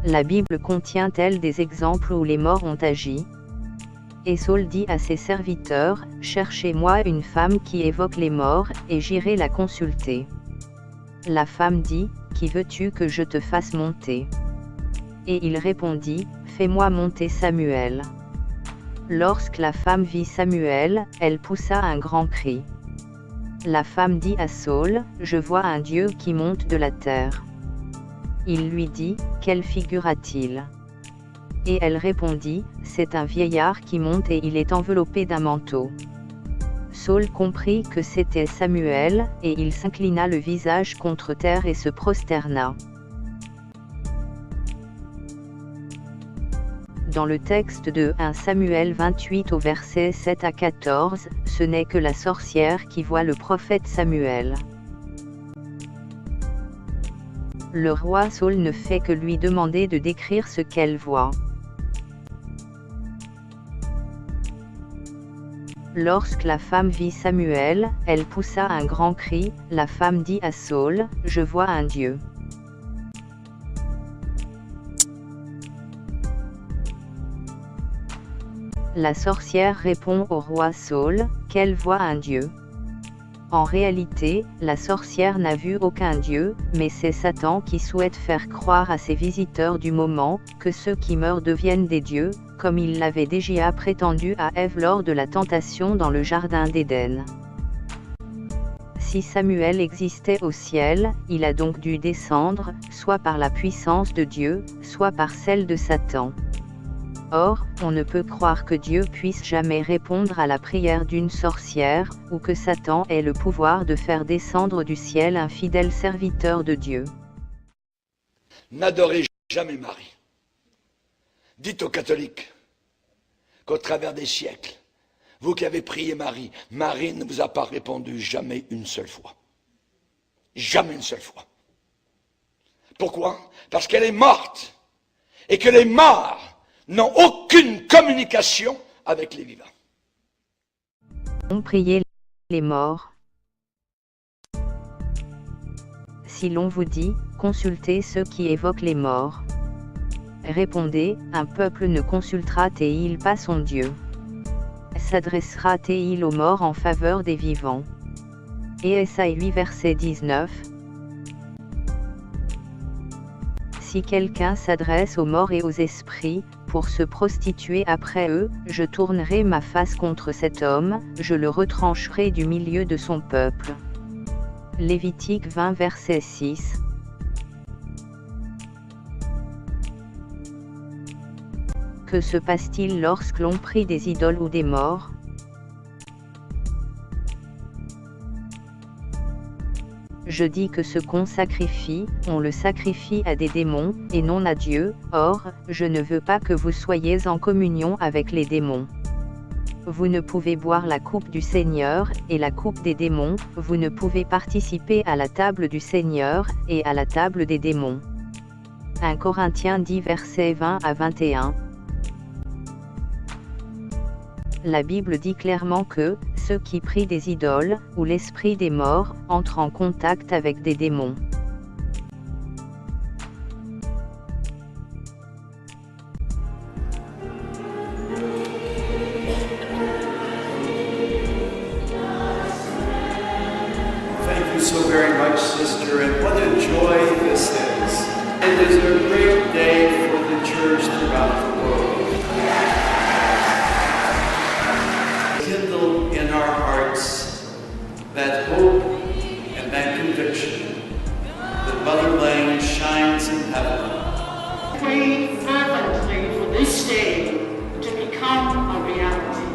La Bible contient-elle des exemples où les morts ont agi? Et Saul dit à ses serviteurs, cherchez-moi une femme qui évoque les morts, et j'irai la consulter. La femme dit, qui veux-tu que je te fasse monter? Et il répondit, fais-moi monter Samuel. Lorsque la femme vit Samuel, elle poussa un grand cri. La femme dit à Saul, je vois un Dieu qui monte de la terre. Il lui dit, quelle figure a-t-il? Et elle répondit, c'est un vieillard qui monte et il est enveloppé d'un manteau. Saul comprit que c'était Samuel, et il s'inclina le visage contre terre et se prosterna. Dans le texte de 1 Samuel 28 au verset 7 à 14, ce n'est que la sorcière qui voit le prophète Samuel. Le roi Saul ne fait que lui demander de décrire ce qu'elle voit. Lorsque la femme vit Samuel, elle poussa un grand cri. La femme dit à Saul, je vois un Dieu. La sorcière répond au roi Saul, qu'elle voit un Dieu. En réalité, la sorcière n'a vu aucun Dieu, mais c'est Satan qui souhaite faire croire à ses visiteurs du moment, que ceux qui meurent deviennent des dieux, comme il l'avait déjà prétendu à Ève lors de la tentation dans le jardin d'Éden. Si Samuel existait au ciel, il a donc dû descendre, soit par la puissance de Dieu, soit par celle de Satan. Or, on ne peut croire que Dieu puisse jamais répondre à la prière d'une sorcière, ou que Satan ait le pouvoir de faire descendre du ciel un fidèle serviteur de Dieu. N'adorez jamais Marie. Dites aux catholiques qu'au travers des siècles, vous qui avez prié Marie, Marie ne vous a pas répondu jamais une seule fois. Jamais une seule fois. Pourquoi? Parce qu'elle est morte, et que les morts n'ont aucune communication avec les vivants. On priait les morts. Si l'on vous dit, consultez ceux qui évoquent les morts. Répondez, un peuple ne consultera-t-il pas son Dieu? S'adressera-t-il aux morts en faveur des vivants? Et Ésaïe 8 verset 19. Si quelqu'un s'adresse aux morts et aux esprits, pour se prostituer après eux, je tournerai ma face contre cet homme, je le retrancherai du milieu de son peuple. Lévitique 20 verset 6. Que se passe-t-il lorsque l'on prie des idoles ou des morts? Je dis que ce qu'on sacrifie, on le sacrifie à des démons, et non à Dieu. Or, je ne veux pas que vous soyez en communion avec les démons. Vous ne pouvez boire la coupe du Seigneur, et la coupe des démons, vous ne pouvez participer à la table du Seigneur, et à la table des démons. 1 Corinthiens 10 versets 20 à 21. La Bible dit clairement que, ceux qui prient des idoles, ou l'esprit des morts, entrent en contact avec des démons. Thank you so very much, sister, and what a joy this is. It is a great day for the church throughout the world. Kindle in our hearts that hope and that conviction that Mother Lang shines in heaven. Pray fervently for this day to become a reality.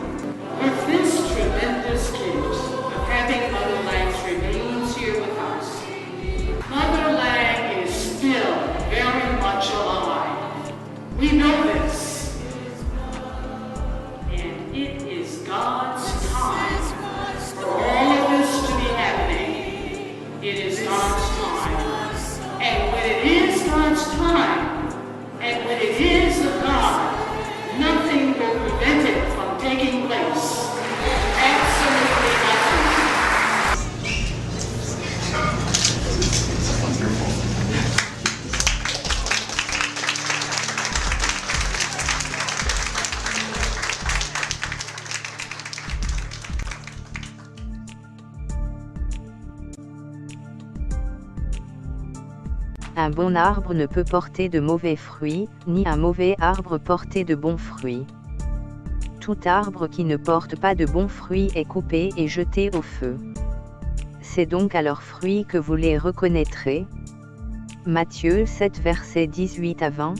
With this tremendous gift of having Mother Lang's remains here with us, Mother Lang is still very much alive. We know this. And it is God's time for all of this to be happening. It is not Un bon arbre ne peut porter de mauvais fruits, ni un mauvais arbre porter de bons fruits. Tout arbre qui ne porte pas de bons fruits est coupé et jeté au feu. C'est donc à leurs fruits que vous les reconnaîtrez. Matthieu 7 versets 18 à 20.